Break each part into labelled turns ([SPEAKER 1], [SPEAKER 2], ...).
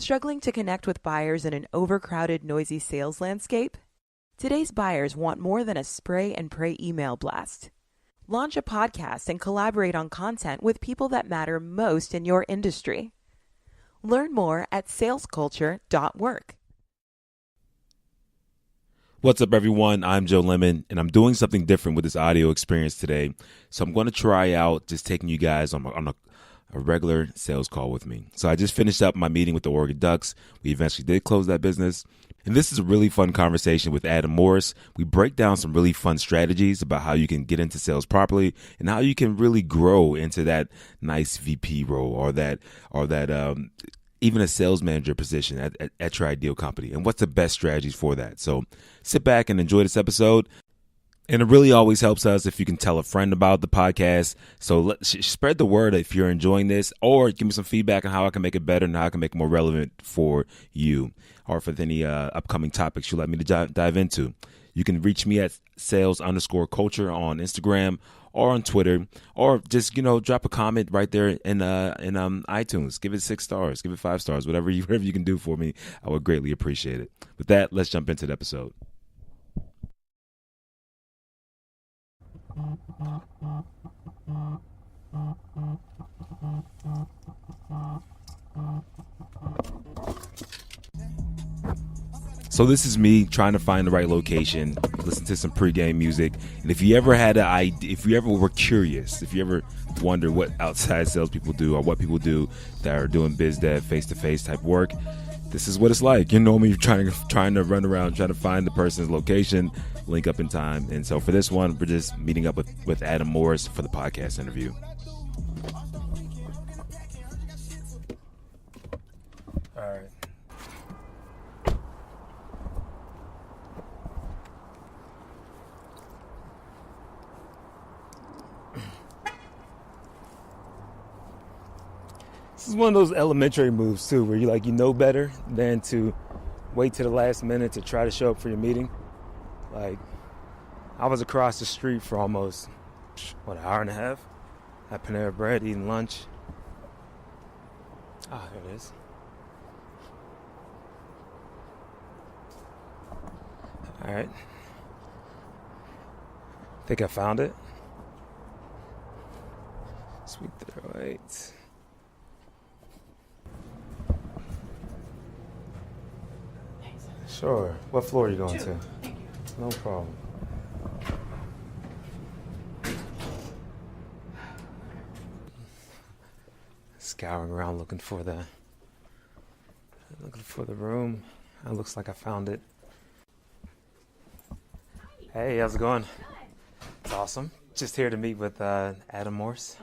[SPEAKER 1] Struggling to connect with buyers in an overcrowded, noisy sales landscape? Today's buyers want more than a spray and pray email blast. Launch a podcast and collaborate on content with people that matter most in your industry. Learn more at salesculture.work.
[SPEAKER 2] What's up, everyone? I'm Joe Lemon, and I'm doing something different with this audio experience today. So I'm going to try out just taking you guys on a regular sales call with me. So I just finished up my meeting with the Oregon Ducks. We eventually did close that business. And this is a really fun conversation with Adam Morris. We break down some really fun strategies about how you can get into sales properly and how you can really grow into that nice VP role or that even a sales manager position at your ideal company, and what's the best strategies for that. So sit back and enjoy this episode. And it really always helps us if you can tell a friend about the podcast. So spread the word if you're enjoying this, or give me some feedback on how I can make it better and how I can make it more relevant for you, or for any upcoming topics you'd like me to dive into. You can reach me at sales_culture on Instagram or on Twitter, or just, drop a comment right there in iTunes. Give it 6 stars, give it 5 stars, whatever you can do for me. I would greatly appreciate it. With that, let's jump into the episode. So this is me trying to find the right location, listen to some pregame music, and if you ever had an idea, if you ever were curious, if you ever wonder what outside salespeople do or what people do that are doing biz dev, face-to-face type work, this is what it's like. Normally you're trying to run around trying to find the person's location, link up in time. And so for this one, we're just meeting up with Adam Morris for the podcast interview. All right. This is one of those elementary moves too, where you know better than to wait to the last minute to try to show up for your meeting. Like, I was across the street for almost, an hour and a half at Panera Bread eating lunch. Ah, there it is. All right. Think I found it. Sweet 308. Sure. What floor are you going to? No problem. Scouring around looking for the room. It looks like I found it. Hey, how's it going? It's awesome. Just here to meet with Adam Morris.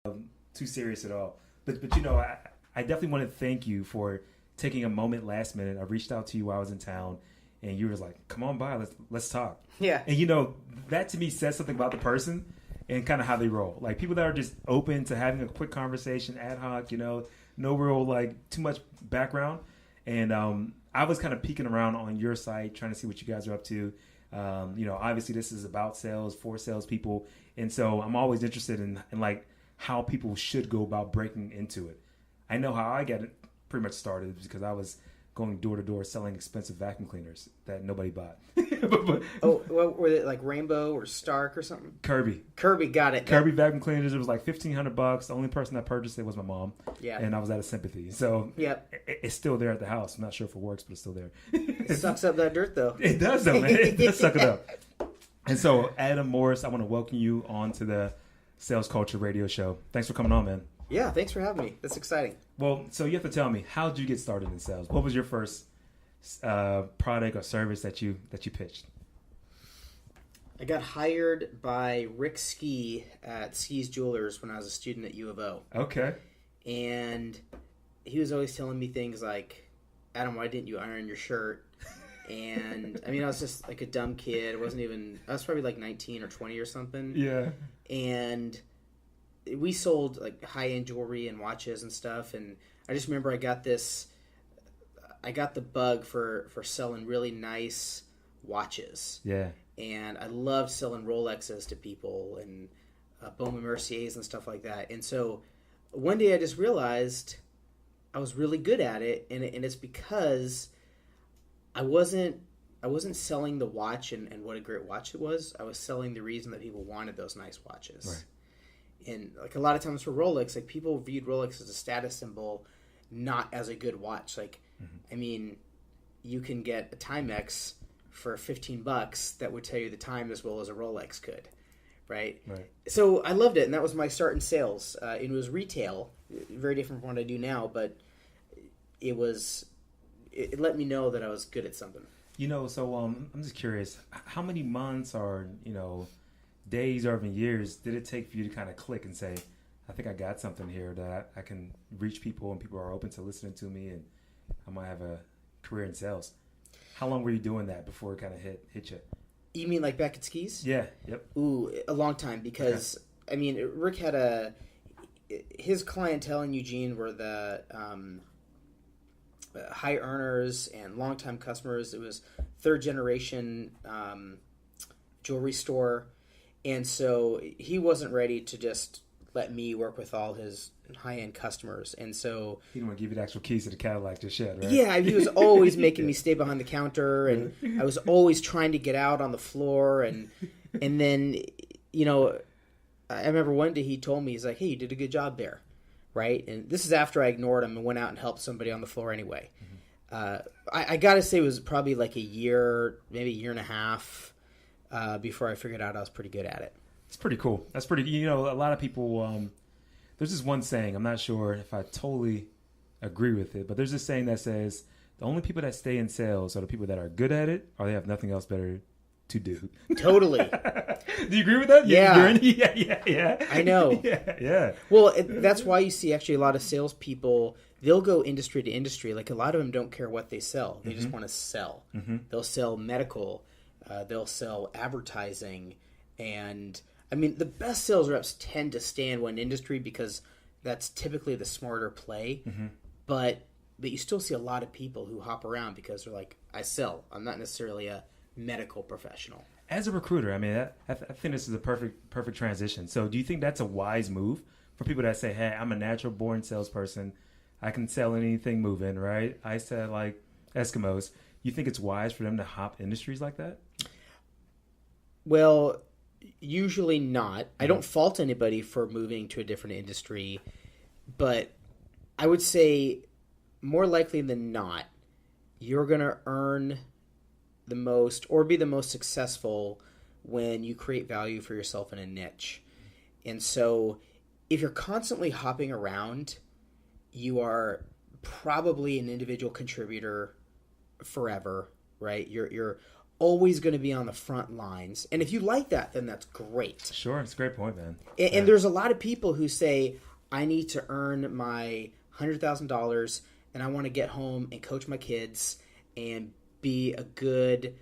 [SPEAKER 2] Okay. Too serious at all. But I definitely want to thank you for taking a moment last minute. I reached out to you while I was in town, and you were like, "Come on by, let's talk." Yeah. And that to me says something about the person and kind of how they roll. Like, people that are just open to having a quick conversation, ad hoc, no real too much background. And I was kind of peeking around on your site, trying to see what you guys are up to. Obviously this is about sales for salespeople, and so I'm always interested in how people should go about breaking into it. I know how I get it pretty much started because I was going door to door selling expensive vacuum cleaners that nobody bought.
[SPEAKER 3] What were they, like Rainbow or Stark or something?
[SPEAKER 2] Kirby,
[SPEAKER 3] got it.
[SPEAKER 2] Kirby vacuum cleaners. It was like $1,500. The only person that purchased it was my mom.
[SPEAKER 3] Yeah,
[SPEAKER 2] and I was out of sympathy. So
[SPEAKER 3] yep,
[SPEAKER 2] it's still there at the house. I'm not sure if it works, but it's still there.
[SPEAKER 3] It sucks up that dirt though.
[SPEAKER 2] It does though, man. It does suck it up. And so, Adam Morris, I want to welcome you on to the Sales Culture Radio Show. Thanks for coming on, man.
[SPEAKER 3] Yeah, thanks for having me. That's exciting.
[SPEAKER 2] Well, so you have to tell me, how did you get started in sales? What was your first product or service that you pitched?
[SPEAKER 3] I got hired by Rick Ski at Ski's Jewelers when I was a student at U of O.
[SPEAKER 2] Okay.
[SPEAKER 3] And he was always telling me things like, "Adam, why didn't you iron your shirt?" And I was just like a dumb kid. I was probably like 19 or 20 or something.
[SPEAKER 2] Yeah.
[SPEAKER 3] And we sold like high-end jewelry and watches and stuff, and I just remember I got the bug for selling really nice watches.
[SPEAKER 2] Yeah.
[SPEAKER 3] And I loved selling Rolexes to people and Baume & Merciers and stuff like that. And so one day I just realized I was really good at it, and it's because I wasn't selling the watch and what a great watch it was. I was selling the reason that people wanted those nice watches.
[SPEAKER 2] Right.
[SPEAKER 3] And like a lot of times for Rolex, like people viewed Rolex as a status symbol, not as a good watch. Like, I mean, you can get a Timex for $15 that would tell you the time as well as a Rolex could, right?
[SPEAKER 2] Right.
[SPEAKER 3] So I loved it, and that was my start in sales. It was retail, very different from what I do now, but it let me know that I was good at something.
[SPEAKER 2] So I'm just curious, how many months or days or even years did it take for you to kind of click and say, I think I got something here that I can reach people and people are open to listening to me and I might have a career in sales? How long were you doing that before it kind of hit you?
[SPEAKER 3] You mean like back at Skis?
[SPEAKER 2] Yeah. Yep.
[SPEAKER 3] Ooh, a long time because, I mean, Rick had his clientele in Eugene were the high earners and longtime customers. It was third generation jewelry store. And so he wasn't ready to just let me work with all his high-end customers. And so
[SPEAKER 2] he didn't want to give you the actual keys to the Cadillac just yet, right?
[SPEAKER 3] Yeah, he was always making me stay behind the counter, and I was always trying to get out on the floor. And then, I remember one day he told me, he's like, hey, you did a good job there, right? And this is after I ignored him and went out and helped somebody on the floor anyway. I got to say it was probably like a year, maybe a year and a half before I figured out I was pretty good at it.
[SPEAKER 2] It's pretty cool. That's pretty, a lot of people, there's this one saying, I'm not sure if I totally agree with it, but there's this saying that says the only people that stay in sales are the people that are good at it or they have nothing else better to do.
[SPEAKER 3] Totally.
[SPEAKER 2] Do you agree with that?
[SPEAKER 3] Yeah.
[SPEAKER 2] Yeah.
[SPEAKER 3] I know.
[SPEAKER 2] Yeah.
[SPEAKER 3] Well, that's why you see actually a lot of salespeople, they'll go industry to industry. Like a lot of them don't care what they sell. They just want to sell. They'll sell medical. They'll sell advertising. And I mean, the best sales reps tend to stay in one industry because that's typically the smarter play. But you still see a lot of people who hop around because they're like, I sell. I'm not necessarily a medical professional.
[SPEAKER 2] As a recruiter, I mean, I think this is a perfect transition. So do you think that's a wise move for people that say, hey, I'm a natural born salesperson. I can sell anything moving, right? I said like Eskimos. You think it's wise for them to hop industries like that?
[SPEAKER 3] Well, usually not. I don't fault anybody for moving to a different industry, but I would say more likely than not, you're going to earn the most or be the most successful when you create value for yourself in a niche. And so if you're constantly hopping around, you are probably an individual contributor forever, right? You're always going to be on the front lines. And if you like that, then that's great.
[SPEAKER 2] Sure. It's a great point, man.
[SPEAKER 3] And there's a lot of people who say, I need to earn my $100,000 and I want to get home and coach my kids and be a good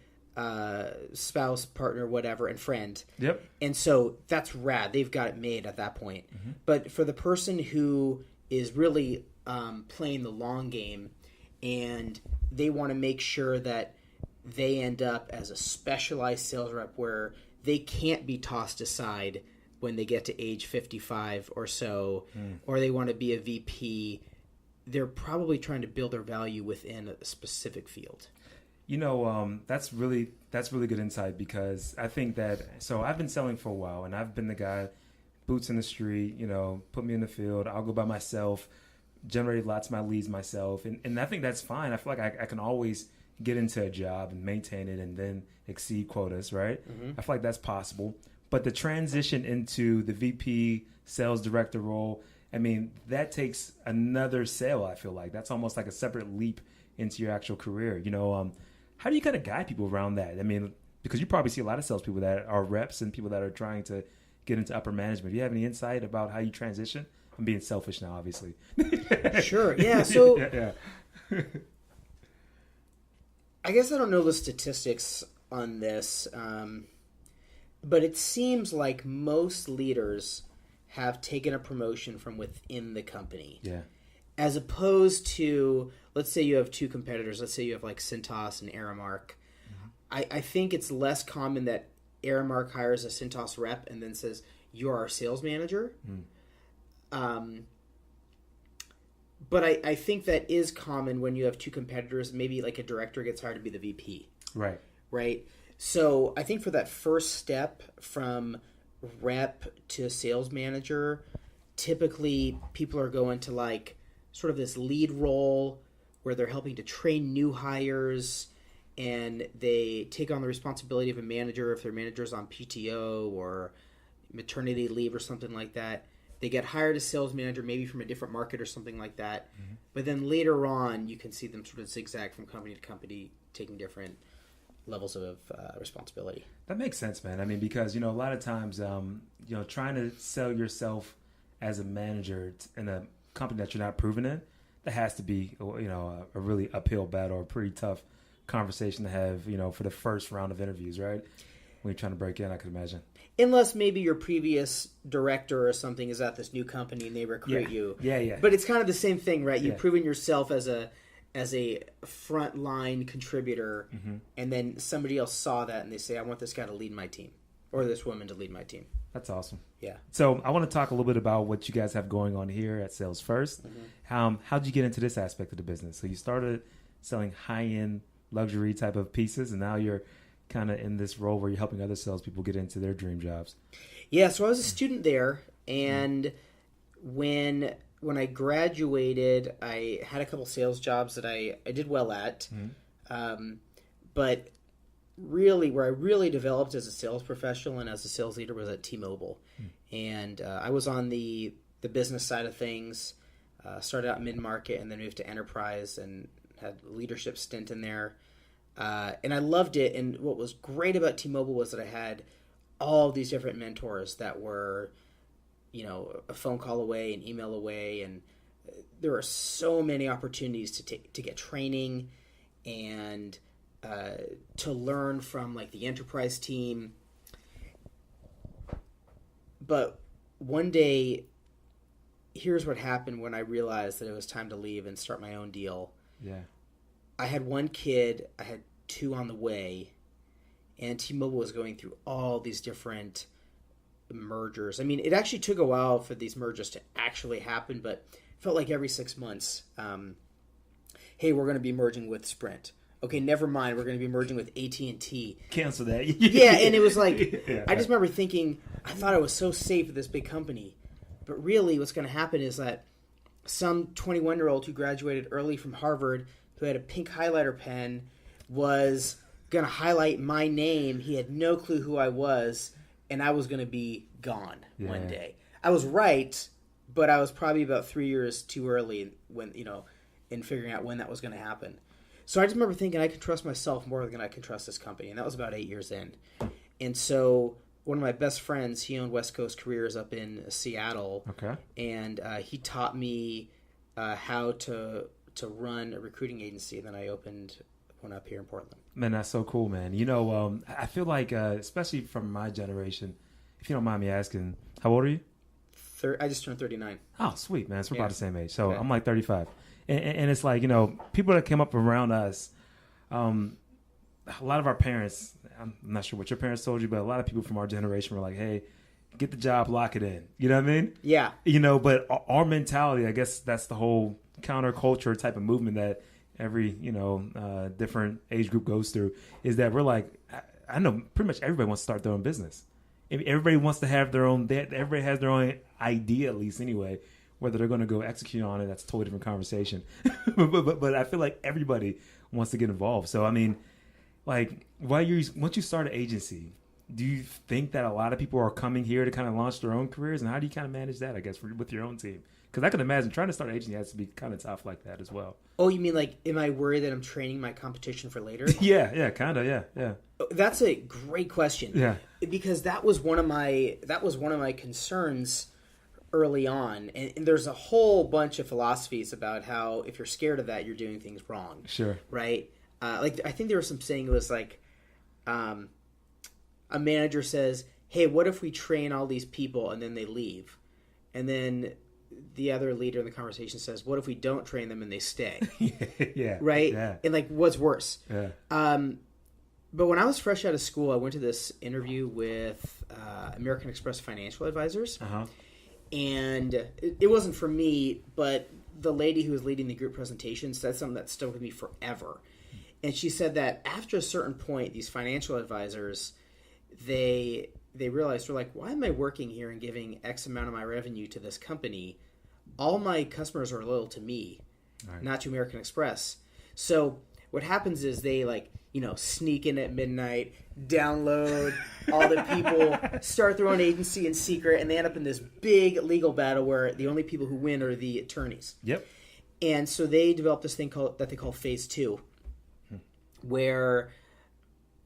[SPEAKER 3] spouse, partner, whatever, and friend.
[SPEAKER 2] Yep.
[SPEAKER 3] And so that's rad. They've got it made at that point. But for the person who is really playing the long game and they want to make sure that they end up as a specialized sales rep where they can't be tossed aside when they get to age 55 or so, or they want to be a VP, they're probably trying to build their value within a specific field.
[SPEAKER 2] That's really good insight because I think that, so I've been selling for a while and I've been the guy, boots in the street, put me in the field. I'll go by myself, generate lots of my leads myself. And I think that's fine. I feel like I can always get into a job and maintain it and then exceed quotas, right? I feel like that's possible. But the transition into the VP sales director role, I mean, that takes another sale, I feel like. That's almost like a separate leap into your actual career. How do you kind of guide people around that? I mean, because you probably see a lot of salespeople that are reps and people that are trying to get into upper management. Do you have any insight about how you transition? I'm being selfish now, obviously.
[SPEAKER 3] Sure. Yeah. So
[SPEAKER 2] yeah.
[SPEAKER 3] I guess I don't know the statistics on this, but it seems like most leaders have taken a promotion from within the company.
[SPEAKER 2] Yeah.
[SPEAKER 3] As opposed to, let's say you have two competitors. Let's say you have like Cintas and Aramark. I think it's less common that Aramark hires a Cintas rep and then says, you're our sales manager. But I think that is common when you have two competitors. Maybe like a director gets hired to be the VP.
[SPEAKER 4] Right.
[SPEAKER 3] Right. So I think for that first step from rep to sales manager, typically people are going to like sort of this lead role where they're helping to train new hires, and they take on the responsibility of a manager if their manager's on PTO or maternity leave or something like that. They get hired as sales manager, maybe from a different market or something like that. Mm-hmm. But then later on, you can see them sort of zigzag from company to company, taking different levels of responsibility.
[SPEAKER 4] That makes sense, man. I mean, because, a lot of times, trying to sell yourself as a manager in a company that you're not proven in, that has to be, a really uphill battle, a pretty tough conversation to have, for the first round of interviews, right? When you're trying to break in, I could imagine.
[SPEAKER 3] Unless maybe your previous director or something is at this new company and they recruit you.
[SPEAKER 4] Yeah.
[SPEAKER 3] But it's kind of the same thing, right? You've
[SPEAKER 4] Yeah.
[SPEAKER 3] proven yourself as a frontline contributor,
[SPEAKER 4] Mm-hmm.
[SPEAKER 3] and then somebody else saw that and they say, I want this guy to lead my team, or this woman to lead my team.
[SPEAKER 4] That's awesome.
[SPEAKER 3] Yeah.
[SPEAKER 4] So I want to talk a little bit about what you guys have going on here at Sales First.
[SPEAKER 3] Mm-hmm.
[SPEAKER 4] How'd you get into this aspect of the business? So you started selling high-end luxury type of pieces, and now you're kind of in this role where you're helping other salespeople get into their dream jobs.
[SPEAKER 3] Yeah, so I was a student there, and when I graduated, I had a couple sales jobs that I did well at.
[SPEAKER 4] Mm-hmm.
[SPEAKER 3] But really, where I really developed as a sales professional and as a sales leader was at T-Mobile. And I was on the business side of things, started out mid-market and then moved to enterprise and had a leadership stint in there. And I loved it. And what was great about T-Mobile was that I had all these different mentors that were, a phone call away, an email away, and there were so many opportunities to get training and to learn from like the enterprise team. But one day, here's what happened when I realized that it was time to leave and start my own deal.
[SPEAKER 4] Yeah.
[SPEAKER 3] I had one kid, I had two on the way, and T-Mobile was going through all these different mergers. I mean, it actually took a while for these mergers to actually happen, but it felt like every 6 months, hey, we're going to be merging with Sprint. Okay, never mind, we're going to be merging with AT&T.
[SPEAKER 4] Cancel that.
[SPEAKER 3] Yeah, and it was like,
[SPEAKER 4] Yeah.
[SPEAKER 3] I just remember thinking, I thought I was so safe at this big company. But really what's going to happen is that some 21-year-old who graduated early from Harvard, who had a pink highlighter pen, was going to highlight my name. He had no clue who I was, and I was going to be gone one day. I was right, but I was probably about 3 years too early when, in figuring out when that was going to happen. So I just remember thinking I can trust myself more than I can trust this company, and that was about 8 years in. And so one of my best friends, he owned West Coast Careers up in Seattle.
[SPEAKER 4] Okay.
[SPEAKER 3] And he taught me how to run a recruiting agency. Then I opened one up here in Portland.
[SPEAKER 4] Man, that's so cool, man. I feel like, especially from my generation, if you don't mind me asking, how old are you?
[SPEAKER 3] I just turned 39.
[SPEAKER 4] Oh, sweet, man. So we're about the same age. So
[SPEAKER 3] Okay.
[SPEAKER 4] I'm like 35. And it's like, people that came up around us, a lot of our parents, I'm not sure what your parents told you, but a lot of people from our generation were like, hey, get the job, lock it in. You know what I mean?
[SPEAKER 3] Yeah.
[SPEAKER 4] But our mentality, I guess that's the whole counterculture type of movement that every, different age group goes through, is that we're like, I know pretty much everybody wants to start their own business. Everybody wants to have their own, everybody has their own idea, at least anyway. Whether they're going to go execute on it, that's a totally different conversation. but I feel like everybody wants to get involved. So, I mean, like, once you start an agency, do you think that a lot of people are coming here to kind of launch their own careers? And how do you kind of manage that, I guess, with your own team? Because I can imagine trying to start an agency has to be kind of tough like that as well.
[SPEAKER 3] Oh, you mean like, am I worried that I'm training my competition for later?
[SPEAKER 4] Yeah, kind of, yeah.
[SPEAKER 3] That's a great question.
[SPEAKER 4] Yeah.
[SPEAKER 3] Because that was one of my concerns early on, and there's a whole bunch of philosophies about how if you're scared of that, you're doing things wrong.
[SPEAKER 4] Sure.
[SPEAKER 3] Right? Like I think there was some saying, it was like a manager says, hey, what if we train all these people and then they leave? And then the other leader in the conversation says, what if we don't train them and they stay?
[SPEAKER 4] Yeah.
[SPEAKER 3] Right?
[SPEAKER 4] Yeah.
[SPEAKER 3] And like, what's worse?
[SPEAKER 4] Yeah.
[SPEAKER 3] But when I was fresh out of school, I went to this interview with American Express Financial Advisors.
[SPEAKER 4] Uh-huh.
[SPEAKER 3] And it wasn't for me, but the lady who was leading the group presentation said something that stuck with me forever. And she said that after a certain point, these financial advisors, they realized, they're like, why am I working here and giving X amount of my revenue to this company? All my customers are loyal to me, not to American Express. So what happens is they sneak in at midnight, download all the people, start their own agency in secret, and they end up in this big legal battle where the only people who win are the attorneys.
[SPEAKER 4] Yep.
[SPEAKER 3] And so they developed this thing that they call Phase 2, where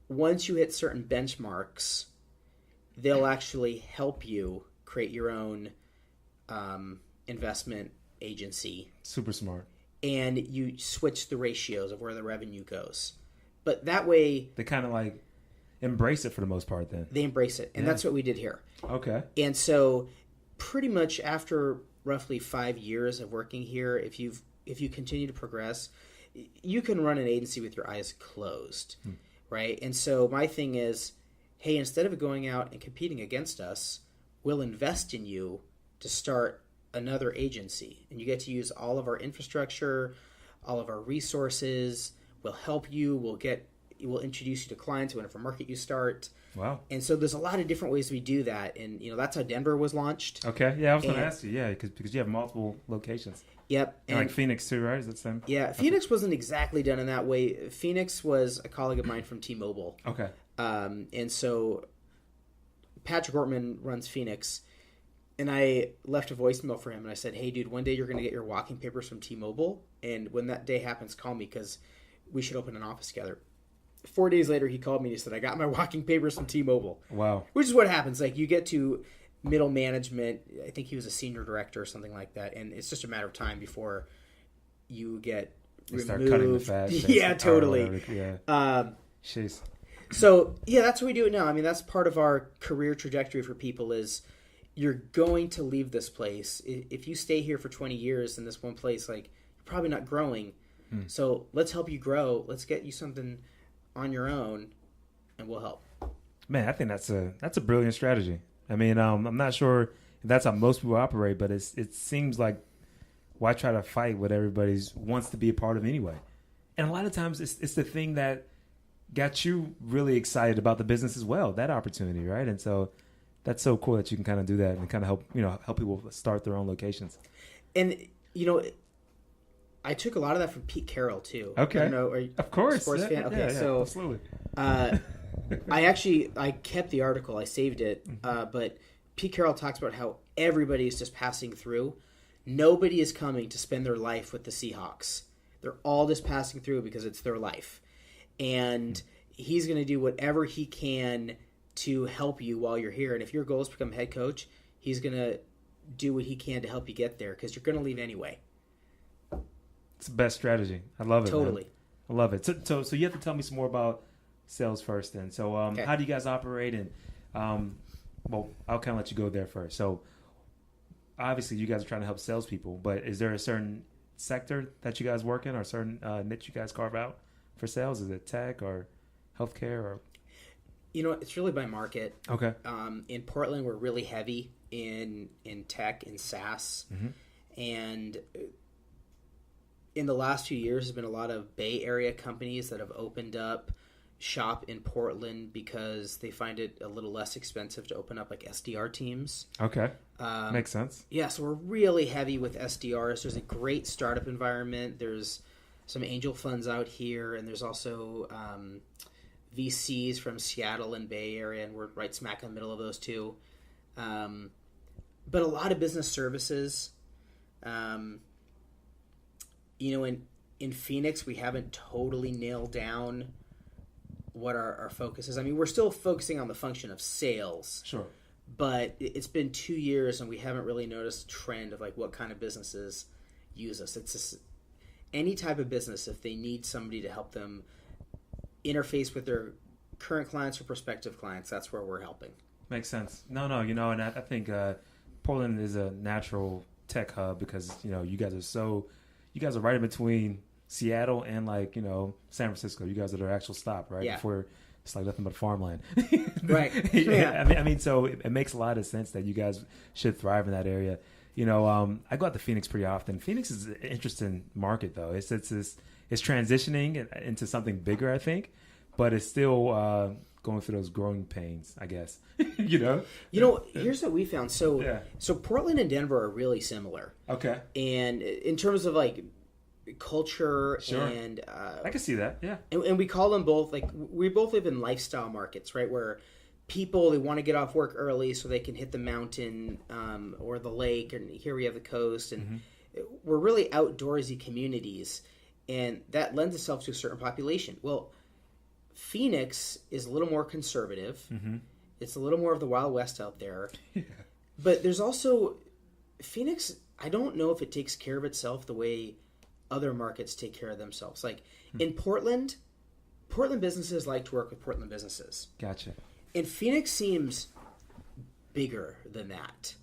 [SPEAKER 3] once you hit certain benchmarks, they'll actually help you create your own investment agency.
[SPEAKER 4] Super smart.
[SPEAKER 3] And you switch the ratios of where the revenue goes. But that way...
[SPEAKER 4] They kind of embrace it for the most part then.
[SPEAKER 3] They embrace it. And that's what we did here.
[SPEAKER 4] Okay.
[SPEAKER 3] And so pretty much after roughly 5 years of working here, if you continue to progress, you can run an agency with your eyes closed, right? And so my thing is, hey, instead of going out and competing against us, we'll invest in you to start another agency. And you get to use all of our infrastructure, all of our resources. We'll help you. We'll introduce you to clients whenever market you start.
[SPEAKER 4] Wow.
[SPEAKER 3] And so there's a lot of different ways we do that. And, that's how Denver was launched.
[SPEAKER 4] Okay. Yeah, I was going to ask you. Yeah, because you have multiple locations.
[SPEAKER 3] Yep.
[SPEAKER 4] And like Phoenix too, right? Is that the same?
[SPEAKER 3] Yeah, Phoenix wasn't exactly done in that way. Phoenix was a colleague of mine from T-Mobile.
[SPEAKER 4] Okay.
[SPEAKER 3] And so Patrick Ortman runs Phoenix. And I left a voicemail for him, and I said, hey, dude, one day you're going to get your walking papers from T-Mobile, and when that day happens, call me, because we should open an office together. 4 days later, he called me and he said, I got my walking papers from T-Mobile.
[SPEAKER 4] Wow.
[SPEAKER 3] Which is what happens. Like, you get to middle management. I think he was a senior director or something like that, and it's just a matter of time before you get removed.
[SPEAKER 4] Start cutting the fat.
[SPEAKER 3] Yeah, totally.
[SPEAKER 4] Yeah. Jeez.
[SPEAKER 3] So, yeah, that's what we do now. I mean, that's part of our career trajectory for people is you're going to leave this place. If you stay here for 20 years in this one place, you're probably not growing. So let's help you grow. Let's get you something on your own, and we'll help.
[SPEAKER 4] Man, I think that's a brilliant strategy. I mean, I'm not sure if that's how most people operate, but it seems like why try to fight what everybody wants to be a part of anyway? And a lot of times it's the thing that got you really excited about the business as well, that opportunity, right? And so that's so cool that you can kind of do that and kind of help people start their own locations.
[SPEAKER 3] And, I took a lot of that from Pete Carroll, too.
[SPEAKER 4] Okay.
[SPEAKER 3] I don't know, are you
[SPEAKER 4] of course.
[SPEAKER 3] a sports fan? Okay,
[SPEAKER 4] yeah,
[SPEAKER 3] so
[SPEAKER 4] absolutely.
[SPEAKER 3] I kept the article. I saved it. But Pete Carroll talks about how everybody is just passing through. Nobody is coming to spend their life with the Seahawks. They're all just passing through because it's their life. And he's going to do whatever he can to help you while you're here. And if your goal is to become head coach, he's going to do what he can to help you get there because you're going to leave anyway.
[SPEAKER 4] It's the best strategy. I love it.
[SPEAKER 3] Totally.
[SPEAKER 4] Man. I love it. So you have to tell me some more about sales first then. So
[SPEAKER 3] Okay.
[SPEAKER 4] How do you guys operate? And, I'll kind of let you go there first. So obviously you guys are trying to help salespeople, but is there a certain sector that you guys work in or a certain niche you guys carve out for sales? Is it tech or healthcare or?
[SPEAKER 3] It's really by market.
[SPEAKER 4] Okay.
[SPEAKER 3] In Portland, we're really heavy in tech and SaaS. And in the last few years, there's been a lot of Bay Area companies that have opened up shop in Portland because they find it a little less expensive to open up SDR teams.
[SPEAKER 4] Okay. Makes sense.
[SPEAKER 3] Yeah, so we're really heavy with SDRs. There's a great startup environment. There's some angel funds out here, and there's also VCs from Seattle and Bay Area, and we're right smack in the middle of those two. But a lot of business services. In Phoenix, we haven't totally nailed down what our focus is. I mean, we're still focusing on the function of sales.
[SPEAKER 4] Sure.
[SPEAKER 3] But it's been 2 years, and we haven't really noticed a trend of what kind of businesses use us. It's just any type of business, if they need somebody to help them interface with their current clients or prospective clients, that's where we're helping.
[SPEAKER 4] Makes sense. No, and I think Portland is a natural tech hub because, you guys are right in between Seattle and San Francisco. You guys are their actual stop, right?
[SPEAKER 3] Yeah.
[SPEAKER 4] Before it's nothing but farmland.
[SPEAKER 3] Right.
[SPEAKER 4] Yeah. I mean, so it makes a lot of sense that you guys should thrive in that area. I go out to Phoenix pretty often. Phoenix is an interesting market, though. It's transitioning into something bigger, I think, but it's still going through those growing pains, I guess.
[SPEAKER 3] Here's what we found. So Portland and Denver are really similar.
[SPEAKER 4] Okay.
[SPEAKER 3] And in terms of like culture,
[SPEAKER 4] sure.
[SPEAKER 3] And
[SPEAKER 4] I can see that. Yeah.
[SPEAKER 3] And we call them both, like, we both live in lifestyle markets, right? Where people, they want to get off work early so they can hit the mountain or the lake, and here we have the coast, and we're really outdoorsy communities, and that lends itself to a certain population. Well, Phoenix is a little more conservative. It's a little more of the Wild West out there. But there's also Phoenix, I don't know if it takes care of itself the way other markets take care of themselves. Like in Portland businesses like to work with Portland businesses.
[SPEAKER 4] Gotcha.
[SPEAKER 3] And Phoenix seems bigger than that.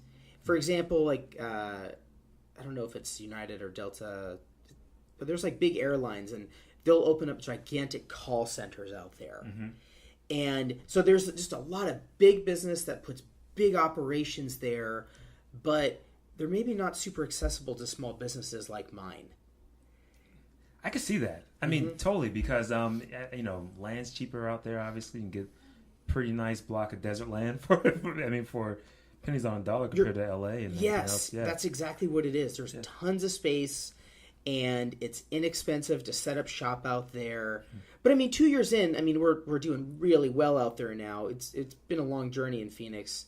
[SPEAKER 3] For example, like I don't know if it's United or Delta, but there's like big airlines, and they'll open up gigantic call centers out there. And so there's just a lot of big business that puts big operations there, but they're maybe not super accessible to small businesses like mine.
[SPEAKER 4] I can see that. I mean, totally, because land's cheaper out there. Obviously, you can get a pretty nice block of desert land for pennies on a dollar compared to LA and everything else. Yeah.
[SPEAKER 3] That's exactly what it is. There's tons of space, and it's inexpensive to set up shop out there. But I mean, 2 years in, I mean, we're doing really well out there now. It's been a long journey in Phoenix.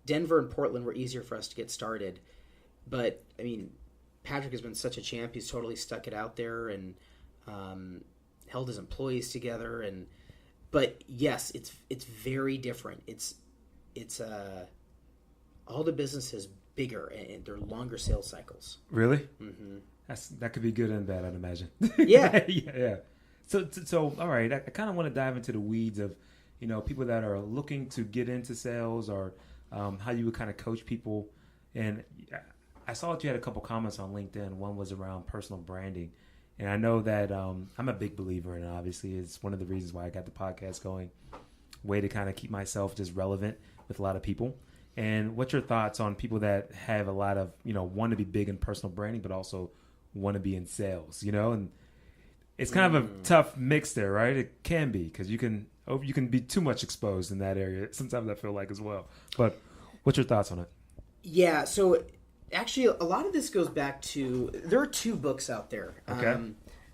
[SPEAKER 3] Denver and Portland were easier for us to get started, but I mean, Patrick has been such a champ. He's totally stuck it out there and held his employees together. But yes, it's very different. It's all the business is bigger and they're longer sales cycles.
[SPEAKER 4] Really? That could be good and bad, I'd imagine.
[SPEAKER 3] Yeah.
[SPEAKER 4] Yeah. So all right. I kind of want to dive into the weeds of, people that are looking to get into sales, or how you would kind of coach people. And I saw that you had a couple comments on LinkedIn. One was around personal branding. And I know that I'm a big believer in it. Obviously, it's one of the reasons why I got the podcast going. Way to kind of keep myself just relevant with a lot of people. And what's your thoughts on people that have a lot of, want to be big in personal branding, but also want to be in sales, And it's kind of a tough mix there, right? It can be, because you can be too much exposed in that area. Sometimes I feel like as well. But what's your thoughts on it?
[SPEAKER 3] Yeah, so actually, a lot of this goes back to, there are 2 books out there.
[SPEAKER 4] Okay.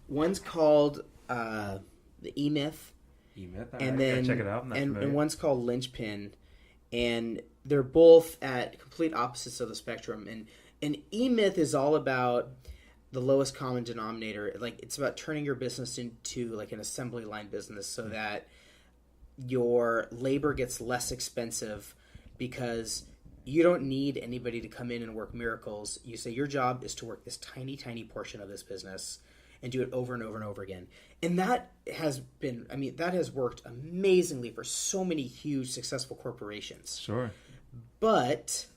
[SPEAKER 3] One's called The E-Myth.
[SPEAKER 4] E-Myth.
[SPEAKER 3] And
[SPEAKER 4] right.
[SPEAKER 3] then
[SPEAKER 4] check it out.
[SPEAKER 3] And one's called Linchpin. And they're both at complete opposites of the spectrum. And E-Myth is all about the lowest common denominator. Like, it's about turning your business into like an assembly line business so that your labor gets less expensive, because you don't need anybody to come in and work miracles. You say your job is to work this tiny, tiny portion of this business and do it over and over and over again. And that has worked amazingly for so many huge, successful corporations.
[SPEAKER 4] Sure.
[SPEAKER 3] But,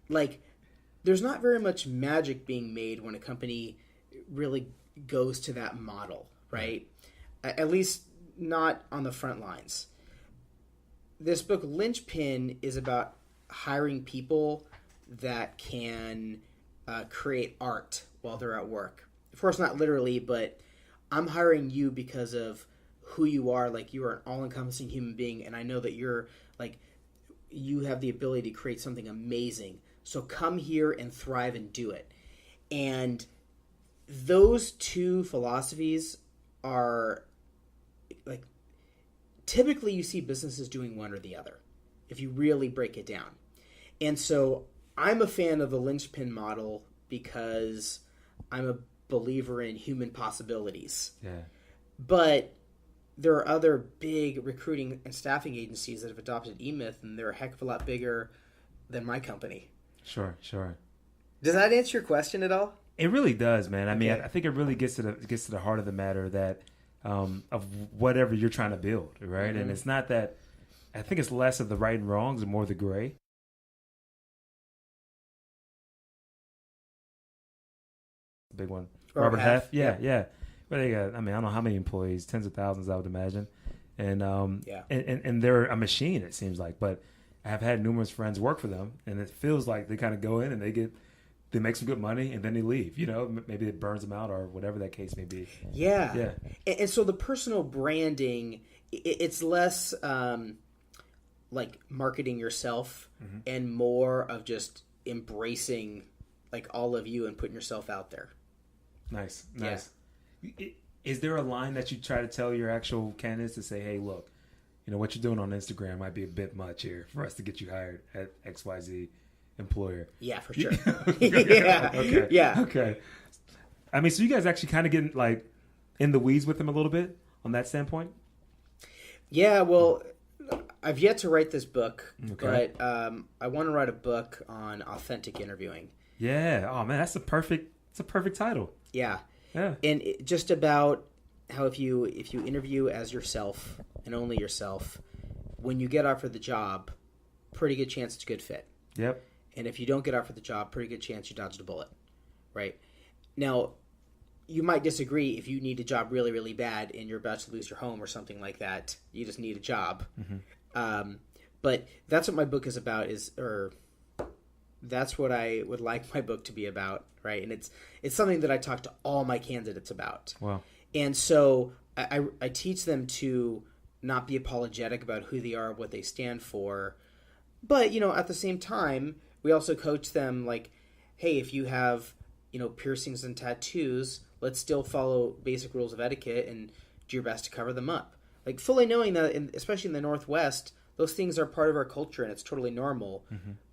[SPEAKER 3] like, there's not very much magic being made when a company really goes to that model, right? At least not on the front lines. This book, Linchpin, is about hiring people that can create art while they're at work. Of course, not literally, but I'm hiring you because of who you are. Like, you are an all-encompassing human being, and I know that you have the ability to create something amazing. So come here and thrive and do it. And those 2 philosophies are, like, typically you see businesses doing one or the other, if you really break it down. And so I'm a fan of the Linchpin model because I'm a believer in human possibilities.
[SPEAKER 4] Yeah.
[SPEAKER 3] But there are other big recruiting and staffing agencies that have adopted E-Myth, and they're a heck of a lot bigger than my company.
[SPEAKER 4] Sure.
[SPEAKER 3] Does that answer your question at all?
[SPEAKER 4] It really does, man. I mean,
[SPEAKER 3] Okay.
[SPEAKER 4] I think it really gets to the heart of the matter that of whatever you're trying to build, right? And it's not that. I think it's less of the right and wrongs and more the gray. Big one. Robert Half. Yeah. Well, they got, I don't know how many employees, tens of thousands, I would imagine. And and they're a machine, it seems like. But I've had numerous friends work for them, and it feels like they kind of go in and they get they make some good money and then they leave. You know, maybe it burns them out or whatever that case may be.
[SPEAKER 3] Yeah.
[SPEAKER 4] Yeah.
[SPEAKER 3] And so the personal branding, it's less like marketing yourself and more of just embracing like all of you and putting yourself out there.
[SPEAKER 4] Nice. Is there a line that you try to tell your actual candidates to say, hey, look, you know, what you're doing on Instagram might be a bit much here for us to get you hired at XYZ employer?
[SPEAKER 3] Yeah, for sure.
[SPEAKER 4] Yeah. Okay.
[SPEAKER 3] Yeah.
[SPEAKER 4] Okay. I mean, so you guys actually kind of getting like in the weeds with them a little bit on that standpoint?
[SPEAKER 3] Yeah, well, I've yet to write this book,
[SPEAKER 4] Okay.
[SPEAKER 3] but I want to write a book on authentic interviewing.
[SPEAKER 4] Yeah. Oh man, it's a perfect title.
[SPEAKER 3] Yeah.
[SPEAKER 4] Yeah.
[SPEAKER 3] And just about how if you interview as yourself and only yourself, when you get offered the job, pretty good chance it's a good fit.
[SPEAKER 4] Yep.
[SPEAKER 3] And if you don't get offered the job, pretty good chance you dodged a bullet, right? Now, you might disagree if you need a job really, really bad and you're about to lose your home or something like that. You just need a job. But that's what my book is about, that's what I would like my book to be about, right? And it's something that I talk to all my candidates about.
[SPEAKER 4] Wow.
[SPEAKER 3] And so I teach them to not be apologetic about who they are, what they stand for. But, you know, at the same time, we also coach them like, hey, if you have, you know, piercings and tattoos, let's still follow basic rules of etiquette and do your best to cover them up. Like fully knowing that, especially in the Northwest, those things are part of our culture and it's totally normal.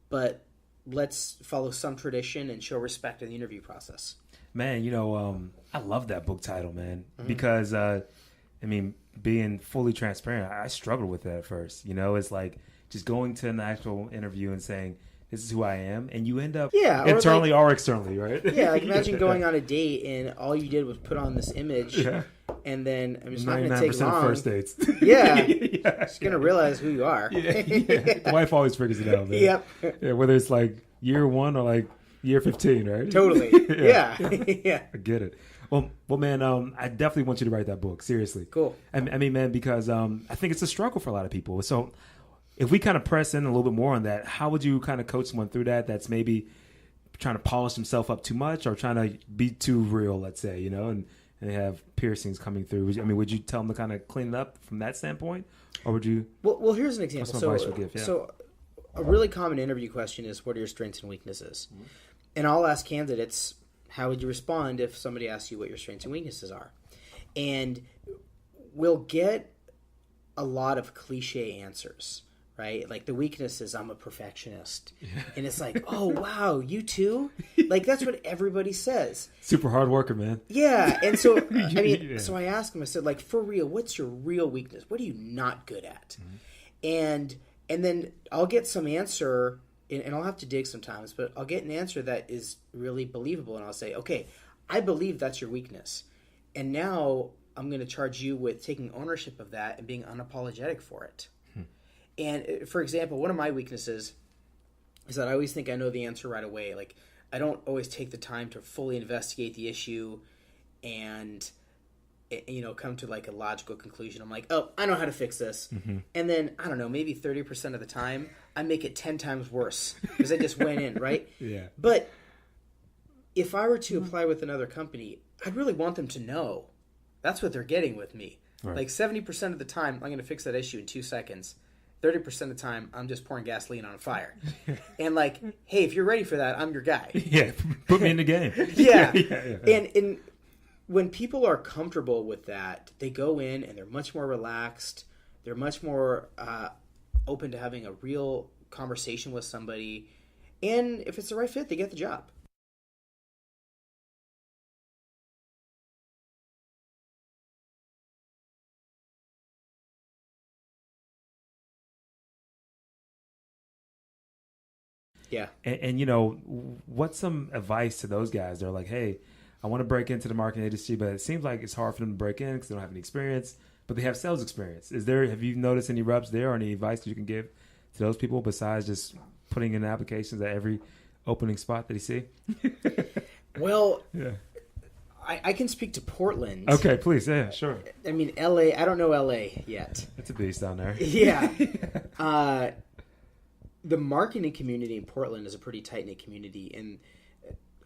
[SPEAKER 3] But let's follow some tradition and show respect in the interview process.
[SPEAKER 4] Man, you know, I love that book title, man, because, I mean, being fully transparent, I struggled with that at first. You know, it's like just going to an actual interview and saying, this is who I am, and you end up internally or externally, right?
[SPEAKER 3] Yeah, like imagine going on a date and all you did was put on this image, and then it's not going to take long.
[SPEAKER 4] Of first dates.
[SPEAKER 3] Yeah, just going to realize who you are.
[SPEAKER 4] Yeah. The wife always figures it out, man.
[SPEAKER 3] Yep.
[SPEAKER 4] Yeah, whether it's like year 1 or like year 15, right?
[SPEAKER 3] Totally. Yeah. Yeah.
[SPEAKER 4] I get it. Well, man, I definitely want you to write that book. Seriously.
[SPEAKER 3] Cool.
[SPEAKER 4] I mean, man, because I think it's a struggle for a lot of people. So if we kind of press in a little bit more on that, how would you kind of coach someone through that that's maybe trying to polish himself up too much or trying to be too real, let's say, you know, and they have piercings coming through? I mean, would you tell them to kind of clean it up from that standpoint? Or would you?
[SPEAKER 3] Well, here's an example.
[SPEAKER 4] What's some advice you'd give? Yeah.
[SPEAKER 3] So a really common interview question is, what are your strengths and weaknesses? And I'll ask candidates, how would you respond if somebody asks you what your strengths and weaknesses are? And we'll get a lot of cliche answers, right? Like the weakness is I'm a perfectionist. And it's like, oh, wow, you too? Like that's what everybody says.
[SPEAKER 4] Super hard worker, man.
[SPEAKER 3] Yeah. And so, I mean, so I asked him, I said, like, for real, what's your real weakness? What are you not good at? And then I'll get some answer, and I'll have to dig sometimes, but I'll get an answer that is really believable. And I'll say, okay, I believe that's your weakness. And now I'm going to charge you with taking ownership of that and being unapologetic for it. And for example, one of my weaknesses is that I always think I know the answer right away. Like I don't always take the time to fully investigate the issue and, you know, come to like a logical conclusion. I'm like, oh, I know how to fix this. And then, I don't know, maybe 30% of the time, I make it 10 times worse because I just went in, right?
[SPEAKER 4] Yeah.
[SPEAKER 3] But if I were to apply with another company, I'd really want them to know that's what they're getting with me.
[SPEAKER 4] Right.
[SPEAKER 3] Like 70% of the time, I'm going to fix that issue in 2 seconds. 30% of the time, I'm just pouring gasoline on a fire. And like, hey, if you're ready for that, I'm your guy.
[SPEAKER 4] Yeah, put me in the game.
[SPEAKER 3] Yeah.
[SPEAKER 4] Yeah.
[SPEAKER 3] And when people are comfortable with that, they go in and they're much more relaxed. They're much more open to having a real conversation with somebody. And if it's the right fit, they get the job. Yeah.
[SPEAKER 4] And you know, what's some advice to those guys? They're like, hey, I want to break into the marketing industry, but it seems like it's hard for them to break in because they don't have any experience, but they have sales experience. Have you noticed any rubs there or any advice that you can give to those people besides just putting in applications at every opening spot that you see?
[SPEAKER 3] Well,
[SPEAKER 4] yeah.
[SPEAKER 3] I can speak to Portland.
[SPEAKER 4] Okay, please. Yeah, sure.
[SPEAKER 3] I mean, LA, I don't know LA yet.
[SPEAKER 4] It's a beast down there.
[SPEAKER 3] Yeah. The marketing community in Portland is a pretty tight-knit community, and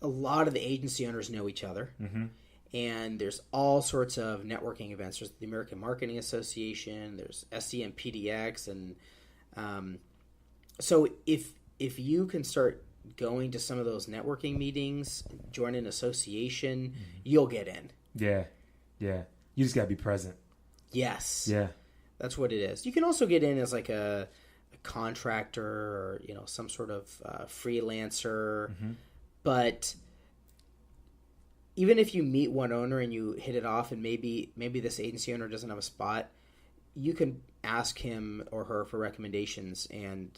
[SPEAKER 3] a lot of the agency owners know each other. And there's all sorts of networking events. There's the American Marketing Association. There's SEM PDX, and so if you can start going to some of those networking meetings, join an association, you'll get in.
[SPEAKER 4] Yeah. You just gotta be present.
[SPEAKER 3] Yes.
[SPEAKER 4] Yeah.
[SPEAKER 3] That's what it is. You can also get in as like a contractor or some sort of freelancer, but even if you meet one owner and you hit it off, and maybe this agency owner doesn't have a spot, you can ask him or her for recommendations and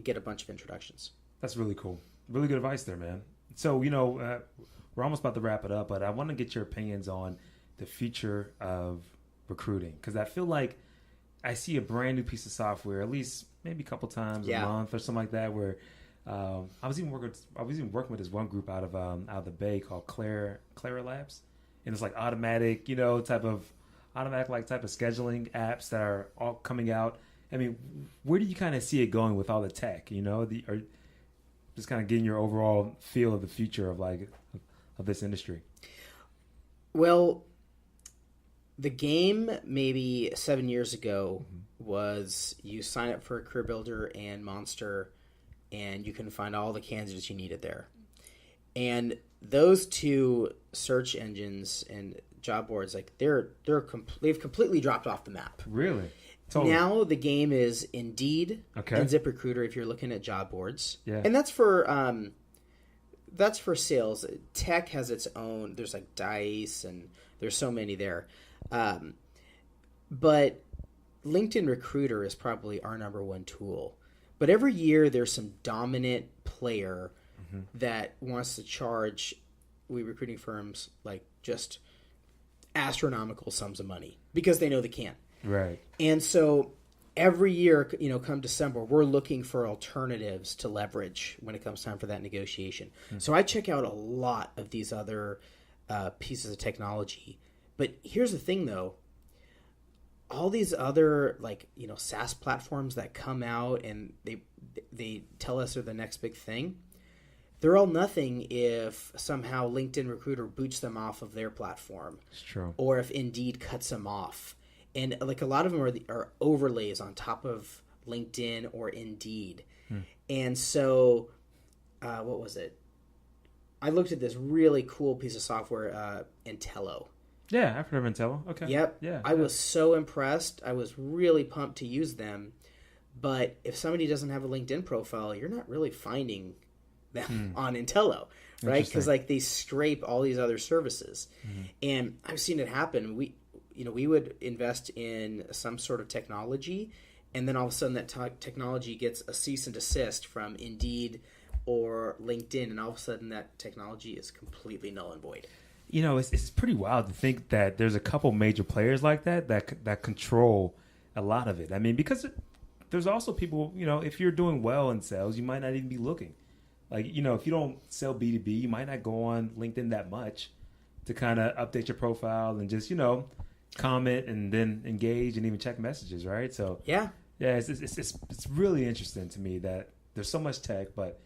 [SPEAKER 3] get a bunch of introductions.
[SPEAKER 4] That's really cool. Really good advice there, man. So, we're almost about to wrap it up, but I want to get your opinions on the future of recruiting, because I feel like I see a brand new piece of software, at least maybe a couple times a month or something like that, where I was even working with this one group out of the Bay called Clara Labs, and it's like automatic, type of scheduling apps that are all coming out. I mean, where do you kind of see it going with all the tech? Or just kind of getting your overall feel of the future of this industry.
[SPEAKER 3] Well, the game maybe 7 years ago was you sign up for a Career Builder and Monster, and you can find all the candidates you needed there. And those two search engines and job boards, like they've completely dropped off the map.
[SPEAKER 4] Really? Totally.
[SPEAKER 3] Now the game is Indeed and ZipRecruiter if you're looking at job boards. Yeah. And that's for sales. Tech has its own. There's like Dice, and there's so many there. But LinkedIn Recruiter is probably our number one tool. But every year there's some dominant player that wants to charge recruiting firms like just astronomical sums of money because they know they can.
[SPEAKER 4] Right.
[SPEAKER 3] And so every year, come December, we're looking for alternatives to leverage when it comes time for that negotiation. So I check out a lot of these other pieces of technology. But here's the thing, though. All these other SaaS platforms that come out and they tell us they're the next big thing, they're all nothing if somehow LinkedIn Recruiter boots them off of their platform.
[SPEAKER 4] It's true.
[SPEAKER 3] Or if Indeed cuts them off. And a lot of them are overlays on top of LinkedIn or Indeed. And so, what was it? I looked at this really cool piece of software, Intello.
[SPEAKER 4] Yeah, I've heard of Intello. Okay.
[SPEAKER 3] Yep.
[SPEAKER 4] Yeah.
[SPEAKER 3] I was so impressed. I was really pumped to use them. But if somebody doesn't have a LinkedIn profile, you're not really finding them on Intello, right? Because they scrape all these other services. And I've seen it happen. We would invest in some sort of technology, and then all of a sudden that technology gets a cease and desist from Indeed or LinkedIn, and all of a sudden that technology is completely null and void.
[SPEAKER 4] It's pretty wild to think that there's a couple major players like that control a lot of it. I mean, because there's also people, if you're doing well in sales, you might not even be looking. If you don't sell B2B, you might not go on LinkedIn that much to kind of update your profile and just, comment and then engage and even check messages, right? So it's really interesting to me that there's so much tech, but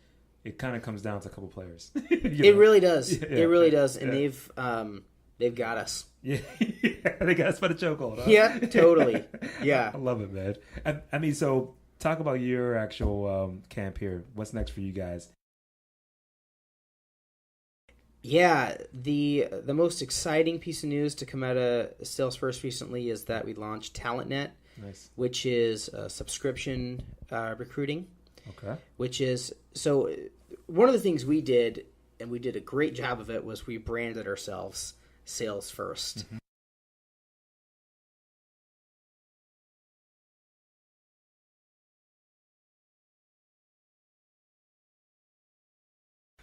[SPEAKER 4] it kind of comes down to a couple players.
[SPEAKER 3] It really does. Yeah, it really does, and they've got us.
[SPEAKER 4] Yeah, they got us by the chokehold. Huh?
[SPEAKER 3] Yeah, totally. Yeah,
[SPEAKER 4] I love it, man. I mean, so talk about your actual camp here. What's next for you guys?
[SPEAKER 3] Yeah, the most exciting piece of news to come out of Salesforce recently is that we launched TalentNet, which is subscription recruiting.
[SPEAKER 4] Okay.
[SPEAKER 3] Which is, so one of the things we did, and we did a great job of it, was we branded ourselves Sales First.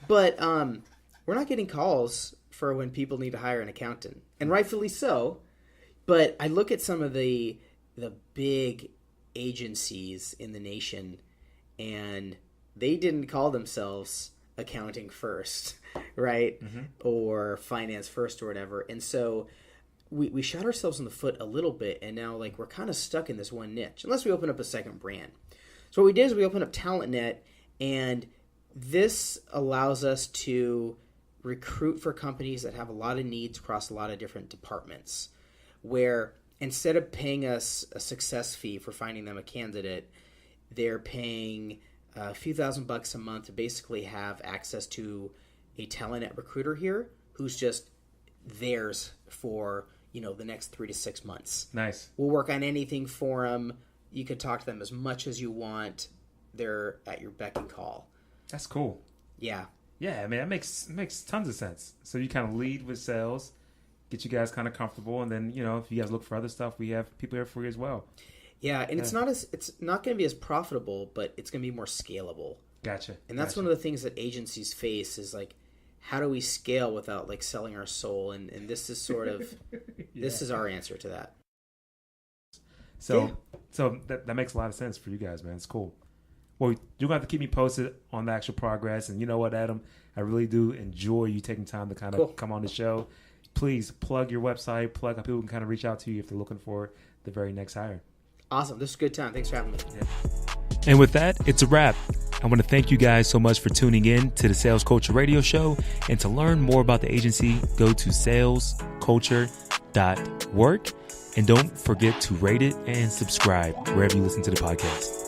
[SPEAKER 3] But we're not getting calls for when people need to hire an accountant, and rightfully so. But I look at some of the big agencies in the nation, and they didn't call themselves accounting first, right? Or finance first or whatever. And so we shot ourselves in the foot a little bit, and now we're kind of stuck in this one niche, unless we open up a second brand. So what we did is we opened up TalentNet, and this allows us to recruit for companies that have a lot of needs across a lot of different departments, where instead of paying us a success fee for finding them a candidate, they're paying a few $1,000s a month to basically have access to a Telenet recruiter here who's just theirs for, the next 3 to 6 months.
[SPEAKER 4] Nice.
[SPEAKER 3] We'll work on anything for them. You could talk to them as much as you want. They're at your beck and call.
[SPEAKER 4] That's cool.
[SPEAKER 3] Yeah.
[SPEAKER 4] Yeah, I mean, that makes tons of sense. So you kind of lead with sales, get you guys kind of comfortable, and then, if you guys look for other stuff, we have people here for you as well.
[SPEAKER 3] Yeah, and it's not going to be as profitable, but it's going to be more scalable.
[SPEAKER 4] Gotcha.
[SPEAKER 3] And that's one of the things that agencies face is like, how do we scale without like selling our soul? And this is sort of this is our answer to that.
[SPEAKER 4] So that makes a lot of sense for you guys, man. It's cool. Well, you're going to have to keep me posted on the actual progress. And you know what, Adam? I really do enjoy you taking time to kind of come on the show. Please plug your website, plug how people can kind of reach out to you if they're looking for the very next hire.
[SPEAKER 3] Awesome. This is a good time. Thanks for having me.
[SPEAKER 4] Yeah. And with that, it's a wrap. I want to thank you guys so much for tuning in to the Sales Culture Radio Show. And to learn more about the agency, go to salesculture.work. And don't forget to rate it and subscribe wherever you listen to the podcast.